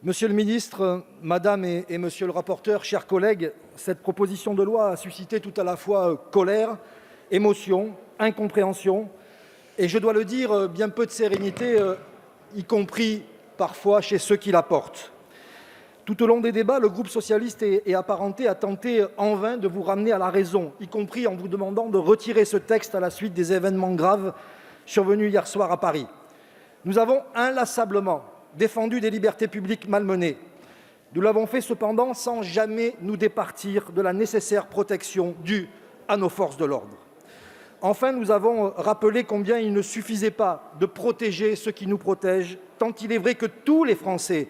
Monsieur le ministre, madame et monsieur le rapporteur, chers collègues, cette proposition de loi a suscité tout à la fois colère, émotion, incompréhension et, je dois le dire, bien peu de sérénité, y compris parfois chez ceux qui la portent. Tout au long des débats, le groupe socialiste et apparenté a tenté en vain de vous ramener à la raison, y compris en vous demandant de retirer ce texte à la suite des événements graves survenus hier soir à Paris. Nous avons inlassablement défendu des libertés publiques malmenées. Nous l'avons fait cependant sans jamais nous départir de la nécessaire protection due à nos forces de l'ordre. Enfin, nous avons rappelé combien il ne suffisait pas de protéger ceux qui nous protègent, tant il est vrai que tous les Français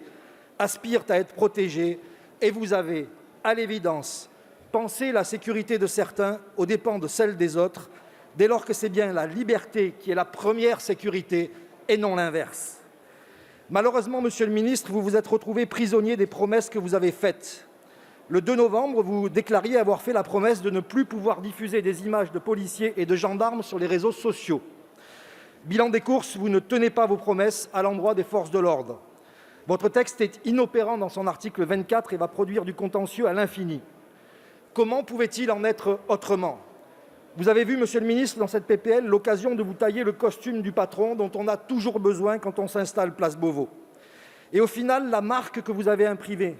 aspirent à être protégés, et vous avez, à l'évidence, pensé la sécurité de certains aux dépens de celle des autres, dès lors que c'est bien la liberté qui est la première sécurité et non l'inverse. Malheureusement, monsieur le ministre, vous vous êtes retrouvé prisonnier des promesses que vous avez faites. Le 2 novembre, vous déclariez avoir fait la promesse de ne plus pouvoir diffuser des images de policiers et de gendarmes sur les réseaux sociaux. Bilan des courses, vous ne tenez pas vos promesses à l'endroit des forces de l'ordre. Votre texte est inopérant dans son article 24 et va produire du contentieux à l'infini. Comment pouvait-il en être autrement ? Vous avez vu, monsieur le ministre, dans cette PPL, l'occasion de vous tailler le costume du patron dont on a toujours besoin quand on s'installe place Beauvau. Et au final, la marque que vous avez imprimée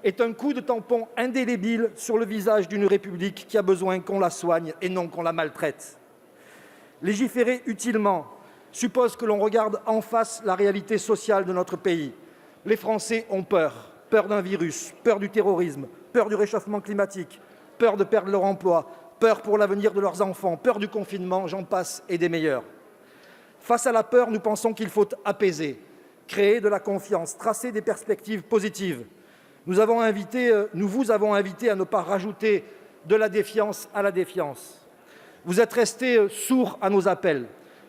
est un coup de tampon indélébile sur le visage d'une République qui a besoin qu'on la soigne et non qu'on la maltraite. Légiférer utilement suppose que l'on regarde en face la réalité sociale de notre pays. Les Français ont peur d'un virus, peur du terrorisme, peur du réchauffement climatique, peur de perdre leur emploi, peur pour l'avenir de leurs enfants, peur du confinement, j'en passe et des meilleurs. Face à la peur, nous pensons qu'il faut apaiser, créer de la confiance, tracer des perspectives positives. Nous vous avons invité à ne pas rajouter de la défiance à la défiance. Vous êtes restés sourds à nos appels.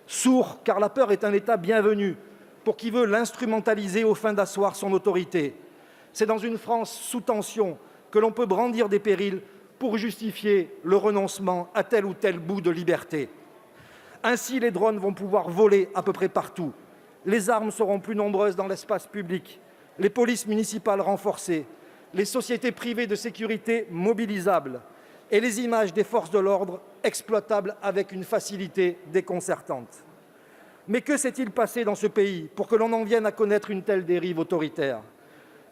Sourds, car la peur est un état bienvenu pour qui veut l'instrumentaliser aux fins d'asseoir son autorité. C'est dans une France sous tension que l'on peut brandir des périls pour justifier le renoncement à tel ou tel bout de liberté. Ainsi, les drones vont pouvoir voler à peu près partout. Les armes seront plus nombreuses dans l'espace public, les polices municipales renforcées, les sociétés privées de sécurité mobilisables et les images des forces de l'ordre exploitables avec une facilité déconcertante. Mais que s'est-il passé dans ce pays pour que l'on en vienne à connaître une telle dérive autoritaire ?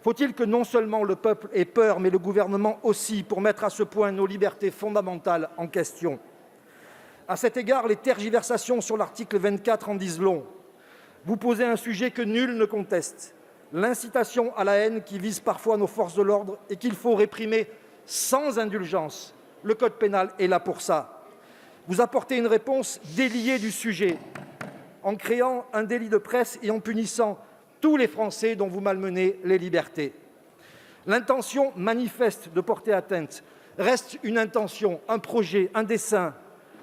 Faut-il que non seulement le peuple ait peur, mais le gouvernement aussi, pour mettre à ce point nos libertés fondamentales en question ? À cet égard, les tergiversations sur l'article 24 en disent long. Vous posez un sujet que nul ne conteste, l'incitation à la haine qui vise parfois nos forces de l'ordre et qu'il faut réprimer sans indulgence. Le code pénal est là pour ça. Vous apportez une réponse déliée du sujet, en créant un délit de presse et en punissant tous les Français dont vous malmenez les libertés. L'intention manifeste de porter atteinte reste une intention, un projet, un dessein.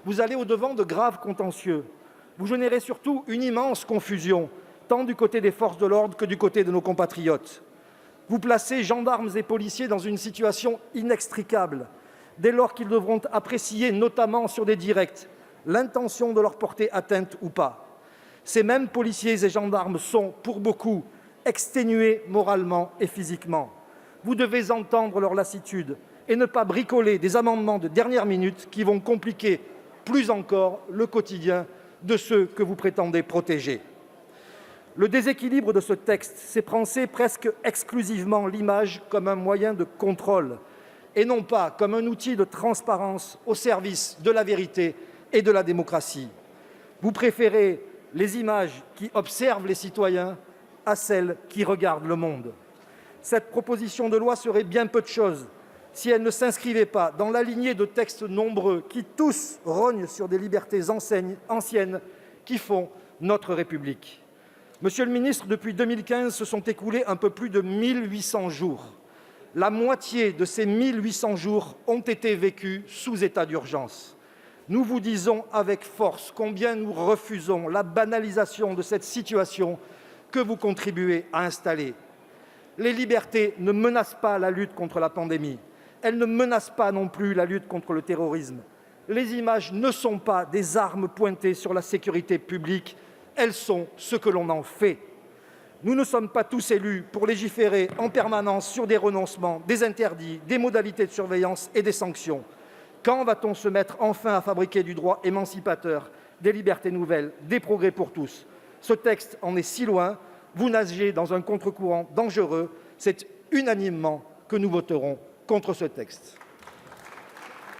Vous allez au-devant de graves contentieux. Vous générez surtout une immense confusion, tant du côté des forces de l'ordre que du côté de nos compatriotes. Vous placez gendarmes et policiers dans une situation inextricable, dès lors qu'ils devront apprécier, notamment sur des directs, l'intention de leur porter atteinte ou pas. Ces mêmes policiers et gendarmes sont, pour beaucoup, exténués moralement et physiquement. Vous devez entendre leur lassitude et ne pas bricoler des amendements de dernière minute qui vont compliquer plus encore le quotidien de ceux que vous prétendez protéger. Le déséquilibre de ce texte, c'est penser presque exclusivement l'image comme un moyen de contrôle et non pas comme un outil de transparence au service de la vérité et de la démocratie. Vous préférez les images qui observent les citoyens à celles qui regardent le monde. Cette proposition de loi serait bien peu de chose si elle ne s'inscrivait pas dans la lignée de textes nombreux qui tous rognent sur des libertés anciennes qui font notre République. Monsieur le ministre, depuis 2015, se sont écoulés un peu plus de 1800 jours. La moitié de ces 1800 jours ont été vécus sous état d'urgence. Nous vous disons avec force combien nous refusons la banalisation de cette situation que vous contribuez à installer. Les libertés ne menacent pas la lutte contre la pandémie. Elles ne menacent pas non plus la lutte contre le terrorisme. Les images ne sont pas des armes pointées sur la sécurité publique, elles sont ce que l'on en fait. Nous ne sommes pas tous élus pour légiférer en permanence sur des renoncements, des interdits, des modalités de surveillance et des sanctions. Quand va-t-on se mettre enfin à fabriquer du droit émancipateur, des libertés nouvelles, des progrès pour tous ? Ce texte en est si loin. Vous nagez dans un contre-courant dangereux. C'est unanimement que nous voterons contre ce texte.